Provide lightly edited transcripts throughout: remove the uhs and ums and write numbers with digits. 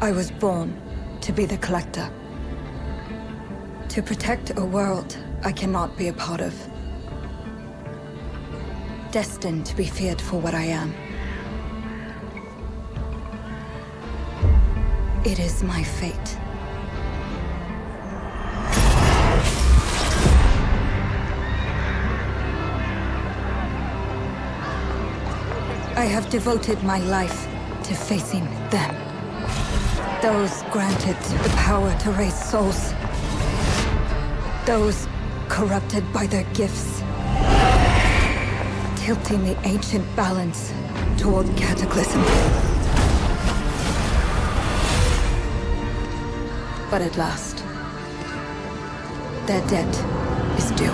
I was born to be the collector. To protect a world I cannot be a part of. Destined to be feared for what I am. It is my fate. I have devoted my life to facing them. Those granted the power to raise souls. Those corrupted by their gifts. Tilting the ancient balance toward cataclysm. But at last, their debt is due.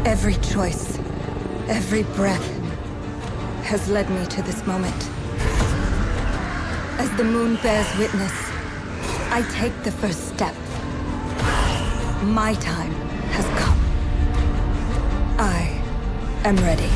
Every choice, every breath, has led me to this moment. As the moon bears witness, I take the first step. My time has come. I am ready.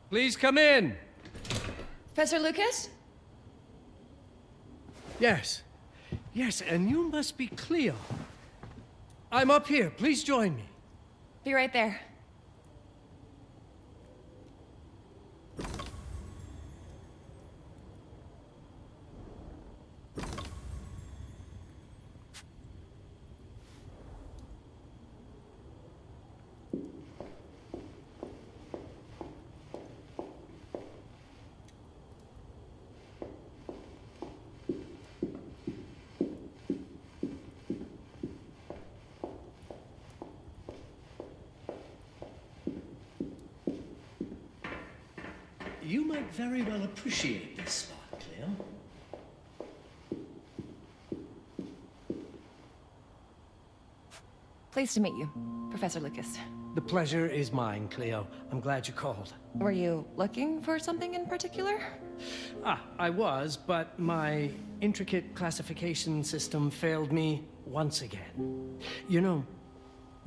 Please come in. Professor Lucas? Yes. Yes, and you must be Cleo. I'm up here. Please join me. Be right there. You might very well appreciate this spot, Cleo. Pleased to meet you, Professor Lucas. The pleasure is mine, Cleo. I'm glad you called. Were you looking for something in particular? I was, but my intricate classification system failed me once again. You know,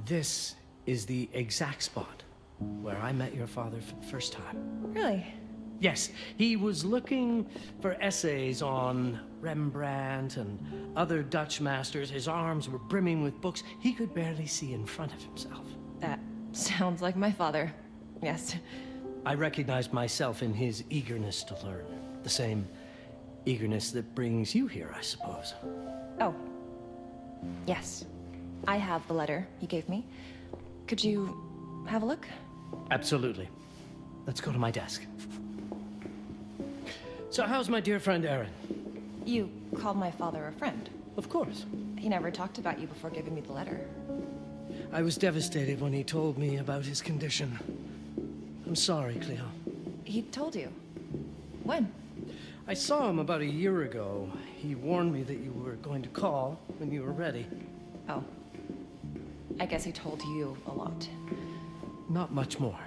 this is the exact spot where I met your father for the first time. Really? Yes, he was looking for essays on Rembrandt and other Dutch masters. His arms were brimming with books. He could barely see in front of himself. That sounds like my father. Yes. I recognized myself in his eagerness to learn. The same eagerness that brings you here, I suppose. Oh. Yes. I have the letter he gave me. Could you have a look? Absolutely. Let's go to my desk. So how's my dear friend Aaron? You called my father a friend. Of course. He never talked about you before giving me the letter. I was devastated when he told me about his condition. I'm sorry, Cleo. He told you? When? I saw him about a year ago. He warned me that you were going to call when you were ready. Oh. I guess he told you a lot. Not much more.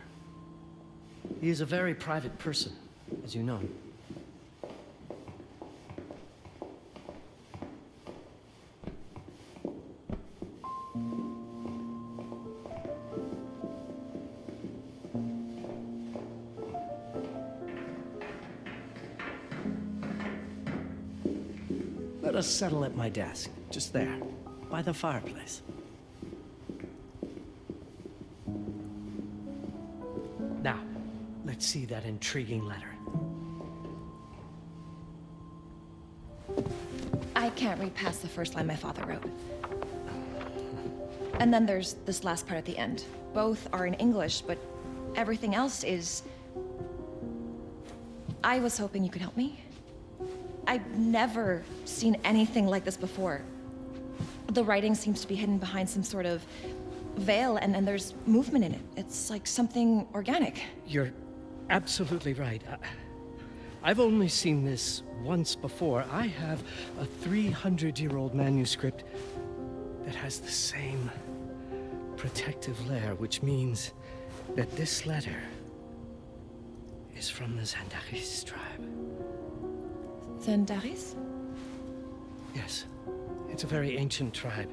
He is a very private person, as you know. Let us settle at my desk, just there, by the fireplace. Now, let's see that intriguing letter. I can't read past the first line my father wrote. And then there's this last part at the end. Both are in English, but everything else is... I was hoping you could help me. I've never seen anything like this before. The writing seems to be hidden behind some sort of veil, and then there's movement in it. It's like something organic. You're absolutely right. I've only seen this once before. I have a 300-year-old manuscript that has the same protective layer, which means that this letter is from the Zandaris tribe. Zandaris? Yes, it's a very ancient tribe.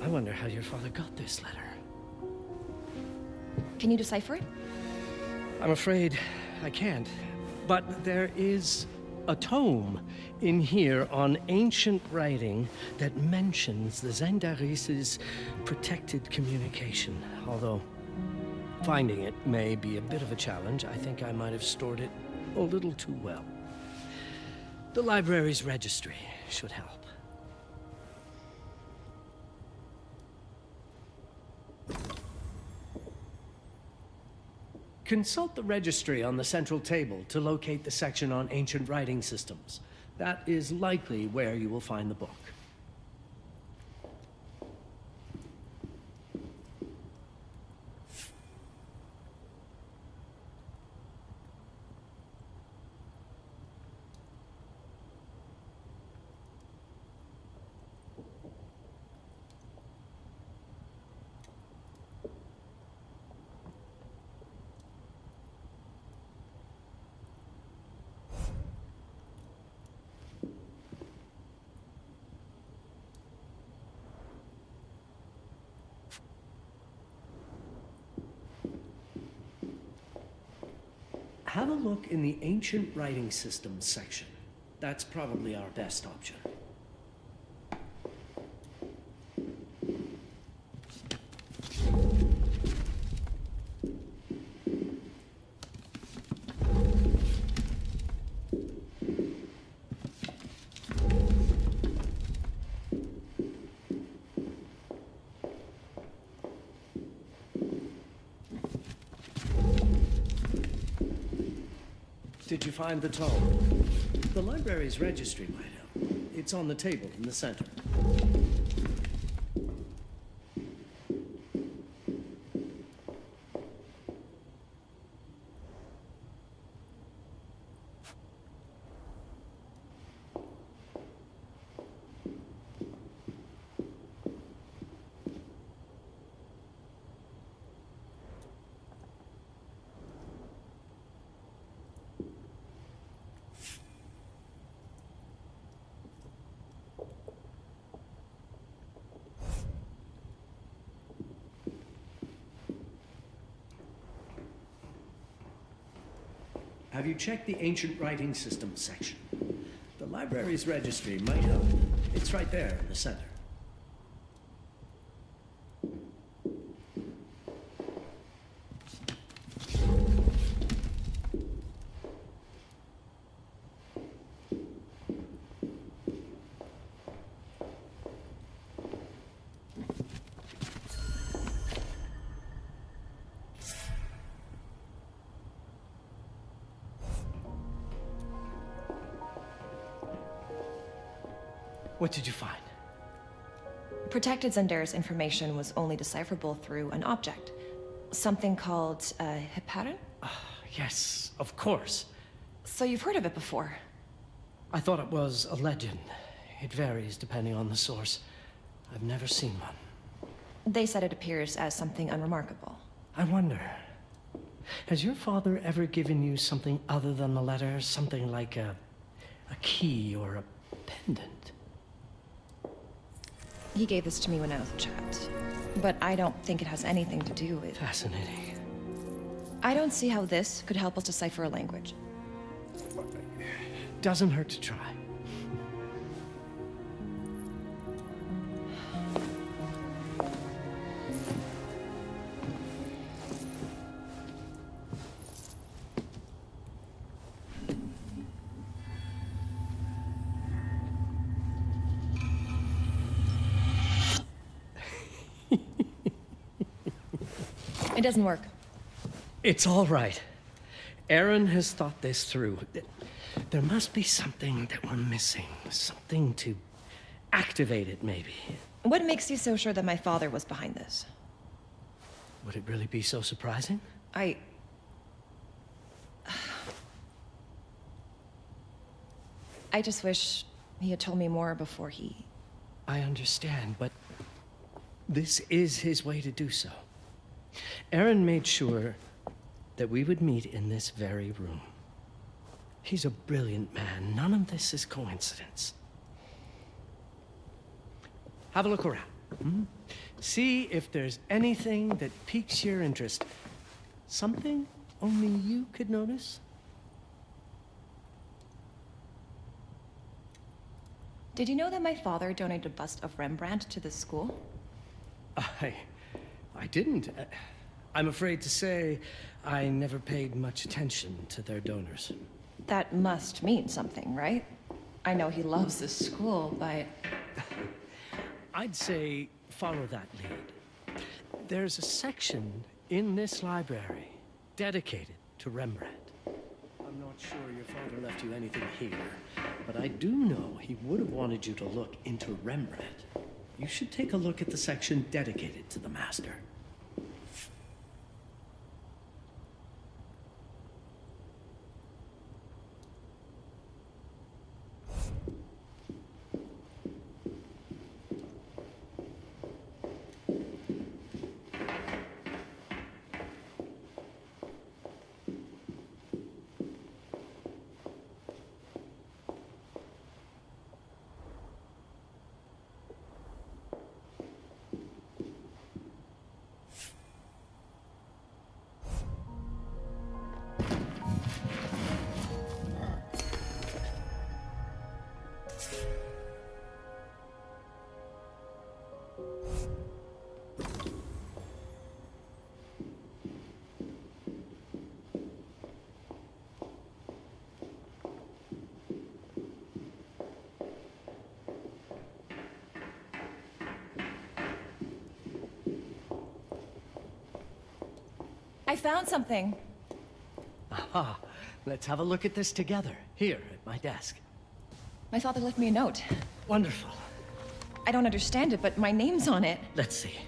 I wonder how your father got this letter. Can you decipher it? I'm afraid I can't. But there is a tome in here on ancient writing that mentions the Zandaris' protected communication. Although finding it may be a bit of a challenge, I think I might have stored it a little too well. The library's registry should help. Consult the registry on the central table to locate the section on ancient writing systems. That is likely where you will find the book. Have a look in the ancient writing systems section. That's probably our best option. Did you find the tome? The library's registry might help. It's on the table in the center. Have you checked the ancient writing systems section? The library's registry might help. It's right there in the center. What did you find? Protected Zendara's information was only decipherable through an object. Something called a heparin? Yes, of course. So you've heard of it before? I thought it was a legend. It varies depending on the source. I've never seen one. They said it appears as something unremarkable. I wonder, has your father ever given you something other than the letter? Something like a key or a pendant? He gave this to me when I was a child. But I don't think it has anything to do with... Fascinating. I don't see how this could help us decipher a language. Doesn't hurt to try. It doesn't work. It's all right. Aaron has thought this through. There must be something that we're missing. Something to activate it, maybe. What makes you so sure that my father was behind this? Would it really be so surprising? I just wish he had told me more before he... I understand, but this is his way to do so. Aaron made sure that we would meet in this very room. He's a brilliant man. None of this is coincidence. Have a look around. See if there's anything that piques your interest. Something only you could notice. Did you know that my father donated a bust of Rembrandt to this school? I didn't. I'm afraid to say I never paid much attention to their donors. That must mean something, right? I know he loves this school, but... I'd say follow that lead. There's a section in this library dedicated to Rembrandt. I'm not sure your father left you anything here, but I do know he would have wanted you to look into Rembrandt. You should take a look at the section dedicated to the master. I found something. Aha. Let's have a look at this together, here at my desk. My father left me a note. Wonderful. I don't understand it, but my name's on it. Let's see.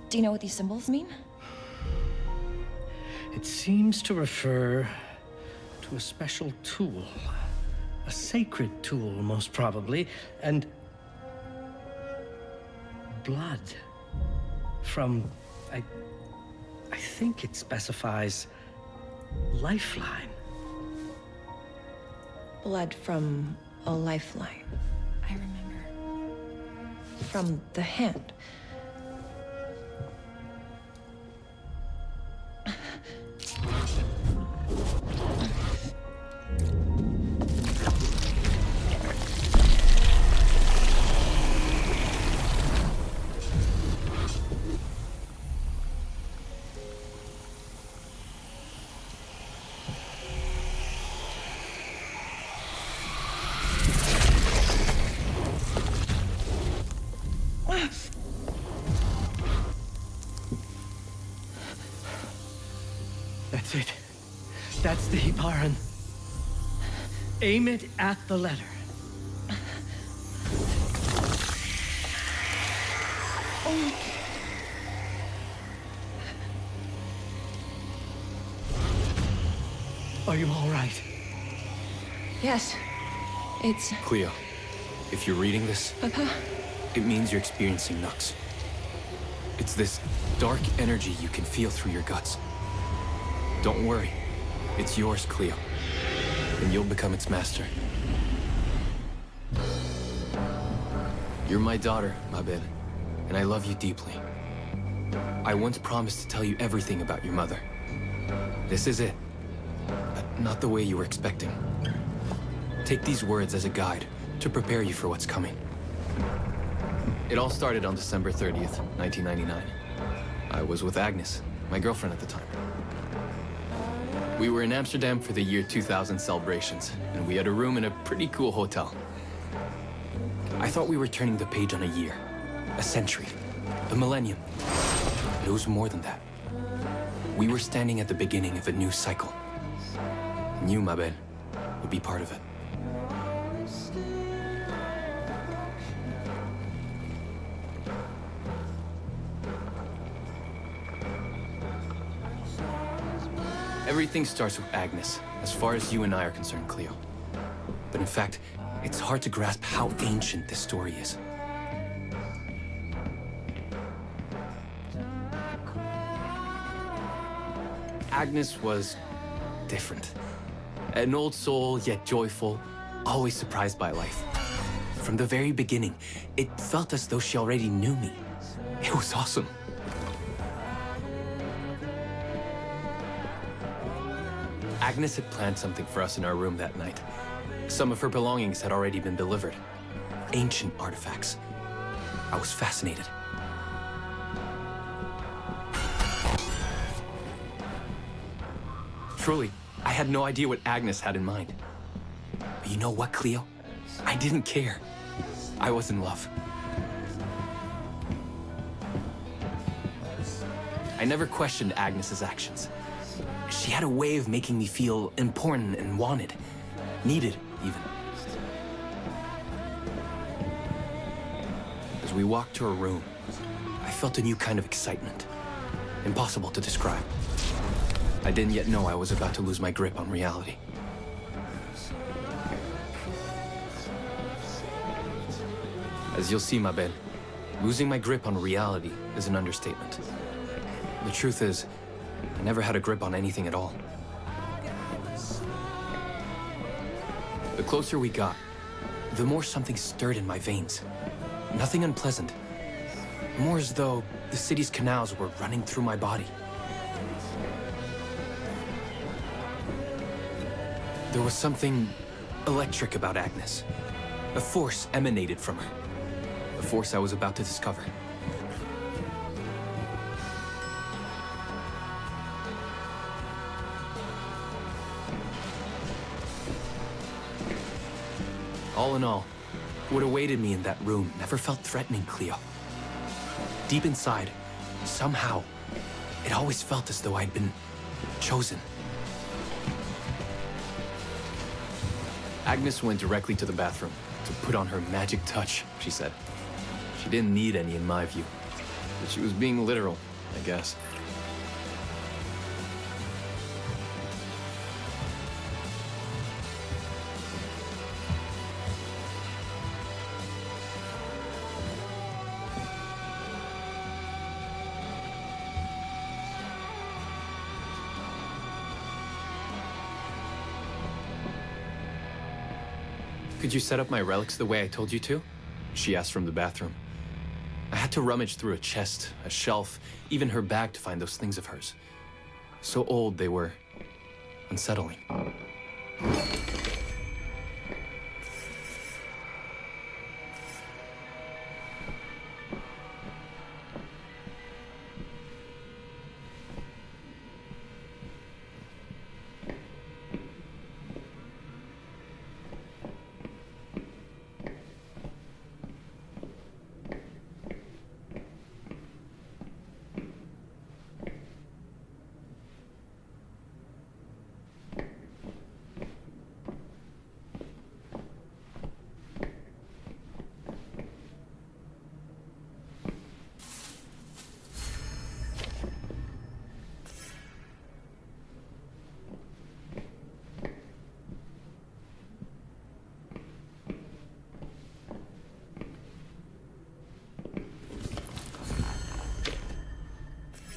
Do you know what these symbols mean? It seems to refer to a special tool. A sacred tool, most probably, and blood from, I think it specifies lifeline. Blood from a lifeline. I remember. From the hand. That's it. That's the Hiparan. Aim it at the letter. Are you all right? Yes. It's... Cleo, if you're reading this, Papa? it means you're experiencing Nux. It's this dark energy you can feel through your guts. Don't worry. It's yours, Cleo. And you'll become its master. You're my daughter, Mabel, and I love you deeply. I once promised to tell you everything about your mother. This is it. But not the way you were expecting. Take these words as a guide to prepare you for what's coming. It all started on December 30th, 1999. I was with Agnes, my girlfriend at the time. We were in Amsterdam for the year 2000 celebrations, and we had a room in a pretty cool hotel. I thought we were turning the page on a year, a century, a millennium. But it was more than that. We were standing at the beginning of a new cycle. And you, Mabel, would be part of it. Everything starts with Agnes, as far as you and I are concerned, Cleo. But in fact, it's hard to grasp how ancient this story is. Agnes was different. An old soul, yet joyful, always surprised by life. From the very beginning, it felt as though she already knew me. It was awesome. Agnes had planned something for us in our room that night. Some of her belongings had already been delivered. Ancient artifacts. I was fascinated. Truly, I had no idea what Agnes had in mind. But you know what, Cleo? I didn't care. I was in love. I never questioned Agnes's actions. She had a way of making me feel important and wanted. Needed, even. As we walked to her room, I felt a new kind of excitement. Impossible to describe. I didn't yet know I was about to lose my grip on reality. As you'll see, Mabel, losing my grip on reality is an understatement. The truth is, I never had a grip on anything at all. The closer we got, the more something stirred in my veins. Nothing unpleasant. More as though the city's canals were running through my body. There was something electric about Agnes. A force emanated from her. A force I was about to discover. All in all, what awaited me in that room never felt threatening, Cleo. Deep inside, somehow, It always felt as though I'd been chosen. Agnes went directly to the bathroom to put on her magic touch, she said. She didn't need any in my view, but she was being literal, I guess. Could you set up my relics the way I told you to? She asked from the bathroom. I had to rummage through a chest, a shelf, even her bag to find those things of hers. So old they were unsettling.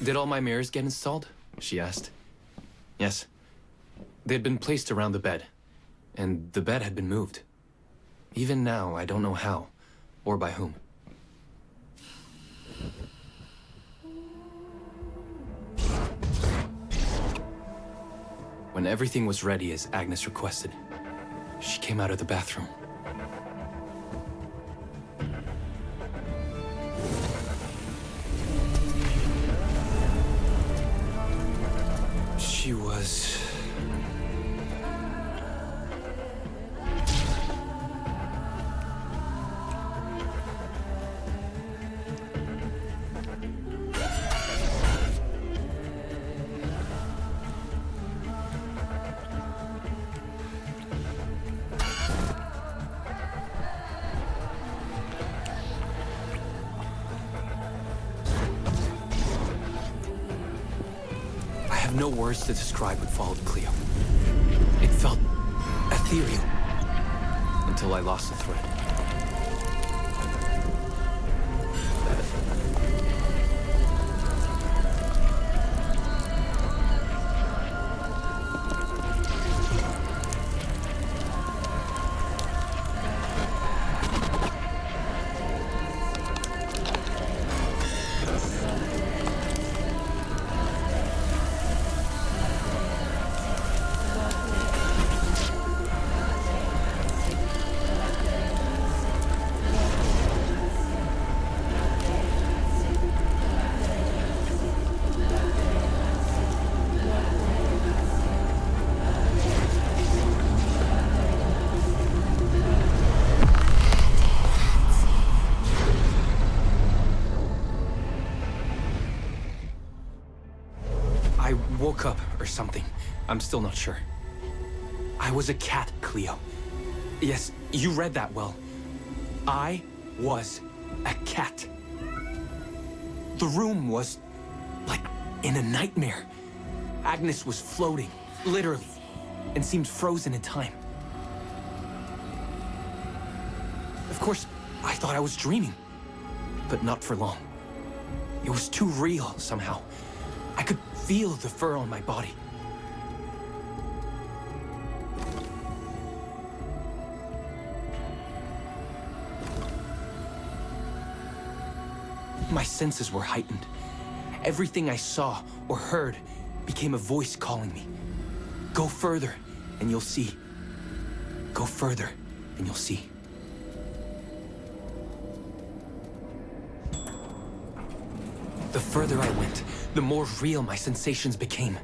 Did all my mirrors get installed? She asked. Yes. They had been placed around the bed, and the bed had been moved. Even now, I don't know how, or by whom. When everything was ready as Agnes requested, she came out of the bathroom. She was... no words to describe what followed Cleo. It felt ethereal until I lost the thread. Woke up or something. I'm still not sure. I was a cat, Cleo. Yes, you read that well. I was a cat. The room was like in a nightmare. Agnes was floating, literally, and seemed frozen in time. Of course, I thought I was dreaming, but not for long. It was too real somehow. I could feel the fur on my body. My senses were heightened. Everything I saw or heard became a voice calling me. Go further, and you'll see. Go further, and you'll see. The further I went, the more real my sensations became.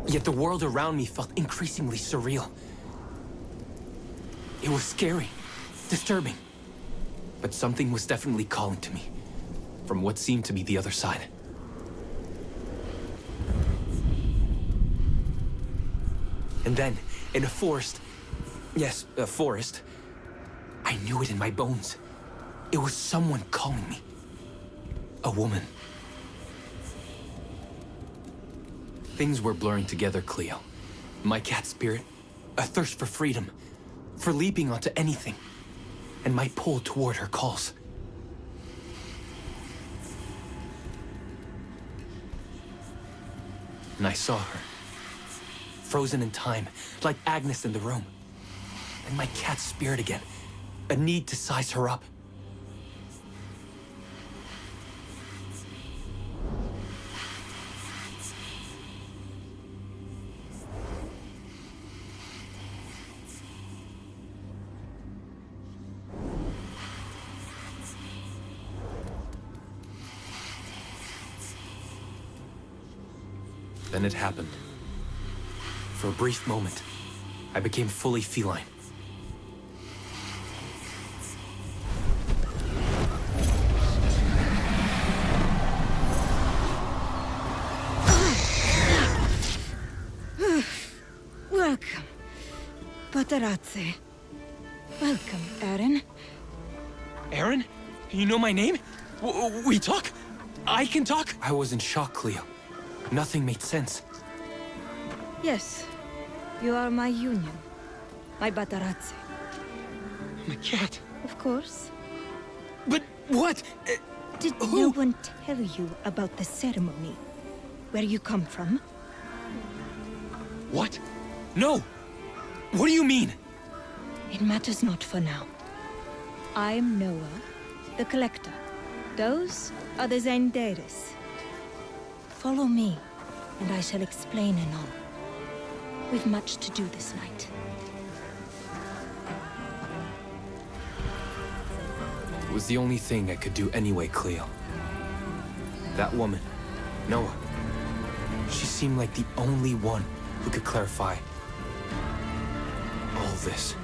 Yet the world around me felt increasingly surreal. It was scary, disturbing. But something was definitely calling to me, from what seemed to be the other side. And then, in a forest, yes, a forest, I knew it in my bones. It was someone calling me. A woman. Things were blurring together, Cleo. My cat spirit, a thirst for freedom, for leaping onto anything, and my pull toward her calls. And I saw her, frozen in time, like Agnes in the room. And my cat's spirit again, a need to size her up. Then it happened. For a brief moment, I became fully feline. Welcome, Patarazzi. Welcome, Aaron. Aaron? You know my name? We talk? I can talk? I was in shock, Cleo. Nothing made sense. Yes, you are my union. My Patarazzi. My cat. Of course. But what? Did no one tell you about the ceremony? Where you come from? What? No! What do you mean? It matters not for now. I'm Noah, the Collector. Those are the Zendaris. Follow me, and I shall explain anon. We've much to do this night. It was the only thing I could do anyway, Cleo. That woman, Noah, she seemed like the only one who could clarify all this.